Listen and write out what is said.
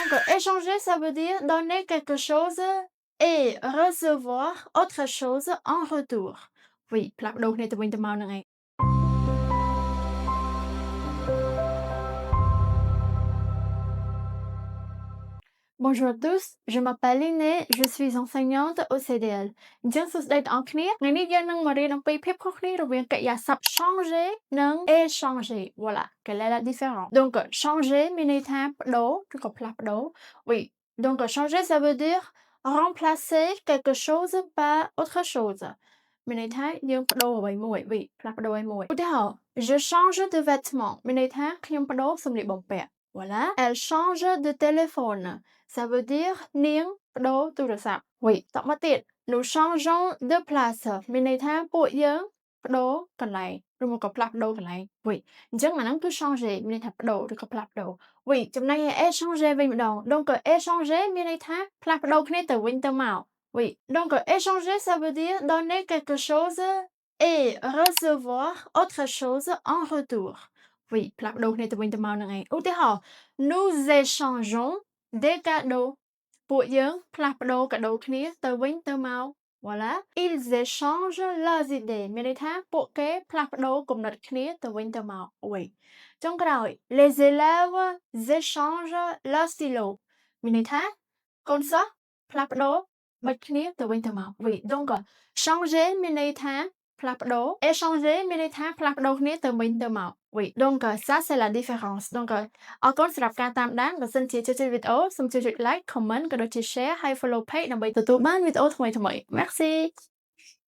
Donc, échanger, ça veut dire donner quelque chose et recevoir autre chose en retour. Oui, ផ្លាស់ប្ដូរគ្នាទៅវិញទៅមកហ្នឹងឯង Bonjour à tous, je m'appelle Liné, je suis enseignante au CDL. អញ្ចឹងសួស្តីទាំងអស់គ្នាថ្ងៃនេះយើងនឹងមករៀនអំពីភាពខុសគ្នារវាងកិរិយាសព្ទ changer និង échanger. Voilà, quelle est la différence? Donc changer មានន័យថាប្ដូរឬក៏ផ្លាស់ប្ដូរ Oui, donc changer ça veut dire remplacer quelque chose par autre chose. មានន័យថាយើងប្ដូរអ្វីមួយ Oui, ផ្លាស់ប្ដូរអ្វីមួយឧទាហរណ៍ Je change de vêtements មានន័យថាខ្ញុំប្ដូរសម្លៀកបំពាក់ Voilà, elle change de téléphone. Ça veut dire នាងប្ដូរទូរស័ព្ទ Oui, តមកទៀត Nous changeons de place មានន័យថាពួកយើងប្ដូរកន្លែងឬមកក៏ផ្លាស់ប្ដូរកន្លែង Oui អញ្ចឹងអាហ្នឹងគឺ changer មានន័យថាប្ដូរឬក៏ផ្លាស់ប្ដូរ Oui ចំណែកឯ échanger វិញម្ដង Donc échanger មានន័យថាផ្លាស់ប្ដូរគ្នាទៅវិញទៅមក Oui, donc échanger ça veut dire donner quelque chose et recevoir autre chose en retour. Oui, ផ្លាស់ប្ដូរគ្នាទៅវិញទៅមកហ្នឹងឯងឧទាហរណ៍ Nous échangeons des cadeaux ពួកយើងផ្លាស់ប្ដូរកាដូគ្នាទៅវិញទៅមក Voilà, ils échangent leurs idées មានន័យថាពួកគេផ្លាស់ប្ដូរគំនិតគ្នាទៅវិញទៅមក Oui ចុងក្រោយ Les élèves échangent leur stylo មានន័យថាកូនសិស្សផ្លាស់ប្ដូរបិទគ្នាទៅវិញទៅមក Oui, donc changer មានន័យថាផ្លាស់ប្ដូរ échanger មានន័យថាផ្លាស់ប្ដូរគ្នាទៅវិញទៅមក Oui, donc ça c'est la différence. Donc អរគុណសម្រាប់ការតាមដានបើសិនជាចូលចិត្តវីដេអូសូមជួយចុច like, comment ក៏ដូចជា share ហើយ follow page ដើម្បីទទួលបានវីដេអូថ្មីៗ Merci